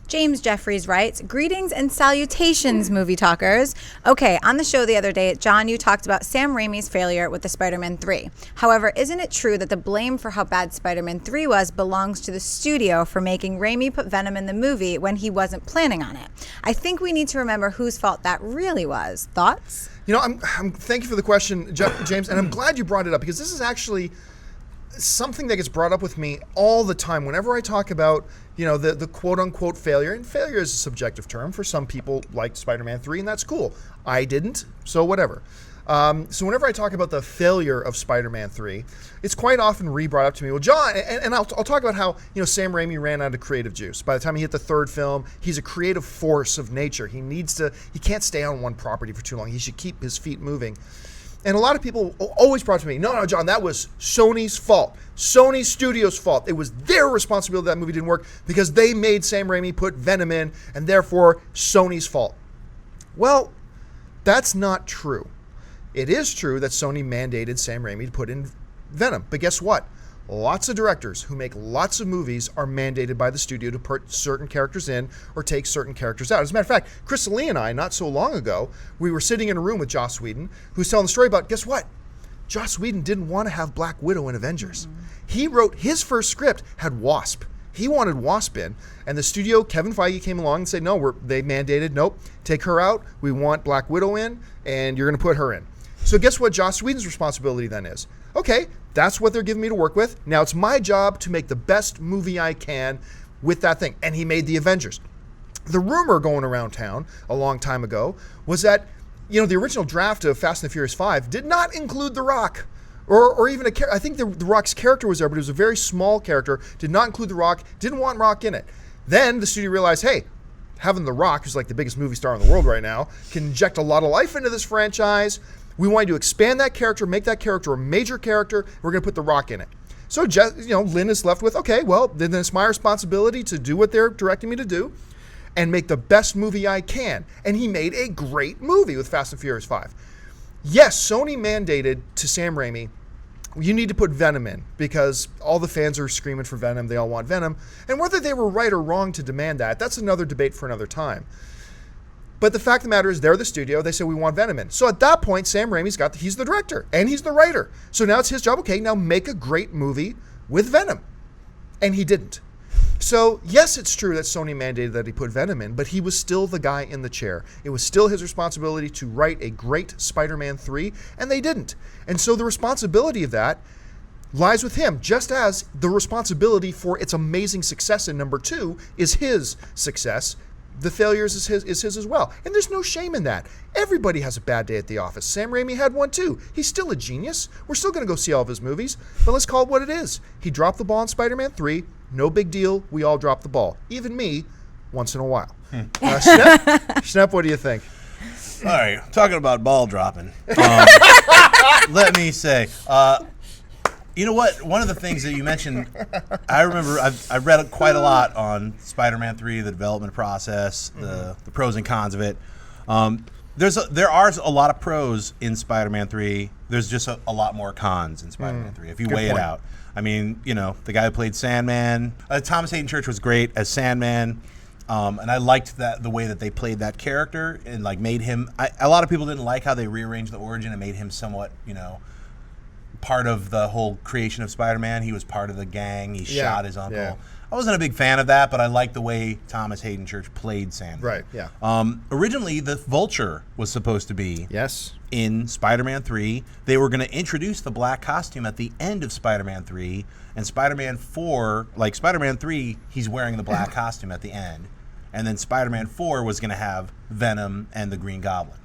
James Jeffries writes, "Greetings and salutations, movie talkers. Okay, on the show the other day, John, you talked about Sam Raimi's failure with the Spider-Man 3. However, isn't it true that the blame for how bad Spider-Man 3 was belongs to the studio for making Raimi put Venom in the movie when he wasn't planning on it? I think we need to remember whose fault that really was. Thoughts?" You know, I'm thank you for the question, James, and I'm glad you brought it up because this is actually something that gets brought up with me all the time whenever I talk about, you know, the quote-unquote failure. And failure is a subjective term. For some people like Spider-Man 3, and that's cool. I didn't, so whatever. So whenever I talk about the failure of Spider-Man 3, it's quite often re-brought up to me. Well, John, and I'll talk about how, you know, Sam Raimi ran out of creative juice. By the time he hit the third film, he's a creative force of nature. He can't stay on one property for too long. He should keep his feet moving. And a lot of people always brought to me, no, John, that was Sony's fault. Sony Studios' fault. It was their responsibility that movie didn't work because they made Sam Raimi put Venom in, and therefore Sony's fault. Well, that's not true. It is true that Sony mandated Sam Raimi to put in Venom, but guess what? Lots of directors who make lots of movies are mandated by the studio to put certain characters in or take certain characters out. As a matter of fact, Chris Lee and I, not so long ago, we were sitting in a room with Joss Whedon, who's telling the story about, guess what? Joss Whedon didn't want to have Black Widow in Avengers. Mm-hmm. He wrote his first script, had Wasp. He wanted Wasp in, and the studio, Kevin Feige, came along and said, no, they mandated, nope, take her out. We want Black Widow in, and you're going to put her in. So guess what Joss Whedon's responsibility then is? Okay, that's what they're giving me to work with. Now it's my job to make the best movie I can with that thing. And he made the Avengers. The rumor going around town a long time ago was that, you know, the original draft of Fast and the Furious 5 did not include The Rock. Or even I think the Rock's character was there, but it was a very small character, did not include The Rock, didn't want Rock in it. Then the studio realized, hey, having The Rock, who's like the biggest movie star in the world right now, can inject a lot of life into this franchise. We want you to expand that character, make that character a major character. We're going to put The Rock in it. So, Lynn is left with, okay, well, then it's my responsibility to do what they're directing me to do and make the best movie I can. And he made a great movie with Fast and Furious 5. Yes, Sony mandated to Sam Raimi, you need to put Venom in because all the fans are screaming for Venom. They all want Venom. And whether they were right or wrong to demand that, that's another debate for another time. But the fact of the matter is, they're the studio. They say, we want Venom in. So at that point, Sam Raimi's he's the director and he's the writer. So now it's his job. Okay, now make a great movie with Venom. And he didn't. So yes, it's true that Sony mandated that he put Venom in, but he was still the guy in the chair. It was still his responsibility to write a great Spider-Man 3, and they didn't. And so the responsibility of that lies with him, just as the responsibility for its amazing success in number 2 is his success. The failures is his as well. And there's no shame in that. Everybody has a bad day at the office. Sam Raimi had one too. He's still a genius. We're still going to go see all of his movies. But let's call it what it is. He dropped the ball in Spider-Man 3. No big deal. We all drop the ball. Even me, once in a while. Schnepp, what do you think? All right. Talking about ball dropping. Let me say, you know what? One of the things that you mentioned, I remember I've read quite a lot on Spider-Man 3, the development process, the pros and cons of it. There are a lot of pros in Spider-Man 3. There's just a lot more cons in Spider-Man 3 if you weigh it out. I mean, you know, the guy who played Sandman, Thomas Hayden Church was great as Sandman. And I liked the way that they played that character and like made him. A lot of people didn't like how they rearranged the origin and made him somewhat, you know, part of the whole creation of Spider-Man. He was part of the gang. He shot his uncle. Yeah. I wasn't a big fan of that, but I liked the way Thomas Hayden Church played Sandman. Right, yeah. Originally, the Vulture was supposed to be in Spider-Man 3. They were going to introduce the black costume at the end of Spider-Man 3, and Spider-Man 4, like Spider-Man 3, he's wearing the black costume at the end, and then Spider-Man 4 was going to have Venom and the Green Goblin.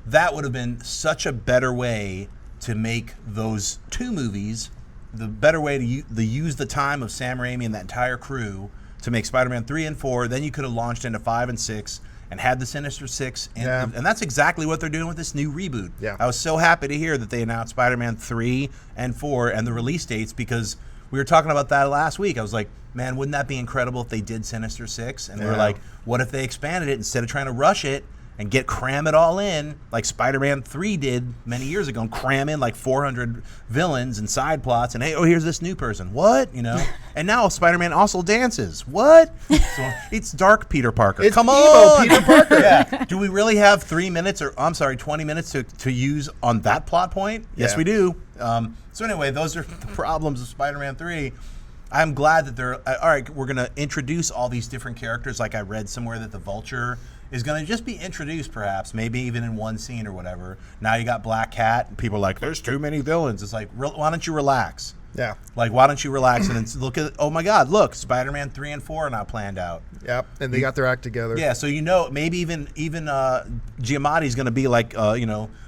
That would have been such a better way to make those two movies, the better way to use the time of Sam Raimi and that entire crew to make Spider-Man 3 and 4. Then you could have launched into 5 and 6 and had the Sinister Six. And that's exactly what they're doing with this new reboot. Yeah. I was so happy to hear that they announced Spider-Man 3 and 4 and the release dates because we were talking about that last week. I was like, man, wouldn't that be incredible if they did Sinister Six? And we were like, what if they expanded it instead of trying to rush it and cram it all in like Spider-Man 3 did many years ago, and cram in like 400 villains and side plots, and hey, oh, here's this new person. What? You know? And now Spider-Man also dances. What? So it's dark Peter Parker. It's Come emo on. Peter Parker. Yeah. Do we really have 3 minutes, or I'm sorry, 20 minutes to use on that plot point? Yes, Yeah. we do. So anyway, those are the problems of Spider-Man 3. I'm glad that they're all right. We're going to introduce all these different characters. Like I read somewhere that the Vulture is going to just be introduced, perhaps, maybe even in one scene or whatever. Now you got Black Cat, and people are like, "There's too many villains." It's like, why don't you relax? Yeah. Like, why don't you relax and then look at? Oh my God, look, Spider-Man 3 and 4 are now planned out. Yep. And they got their act together. Yeah, so maybe even Giamatti's going to be like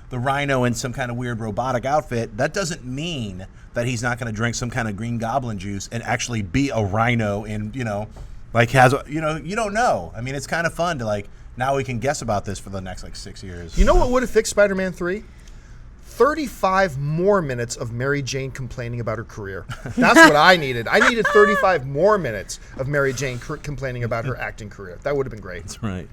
the Rhino in some kind of weird robotic outfit. That doesn't mean that he's not going to drink some kind of Green Goblin juice and actually be a Rhino and you don't know. I mean, it's kind of fun to like now we can guess about this for the next like 6 years. You know what would have fixed Spider-Man 3? 35 more minutes of Mary Jane complaining about her career. That's what I needed. I needed 35 more minutes of Mary Jane complaining about her acting career. That would have been great. That's right.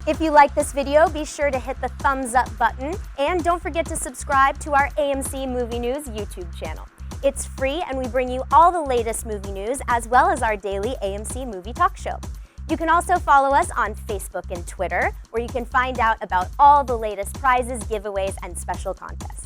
If you like this video, be sure to hit the thumbs up button, and don't forget to subscribe to our AMC Movie News YouTube channel. It's free, and we bring you all the latest movie news as well as our daily AMC Movie Talk Show. You can also follow us on Facebook and Twitter, where you can find out about all the latest prizes, giveaways, and special contests.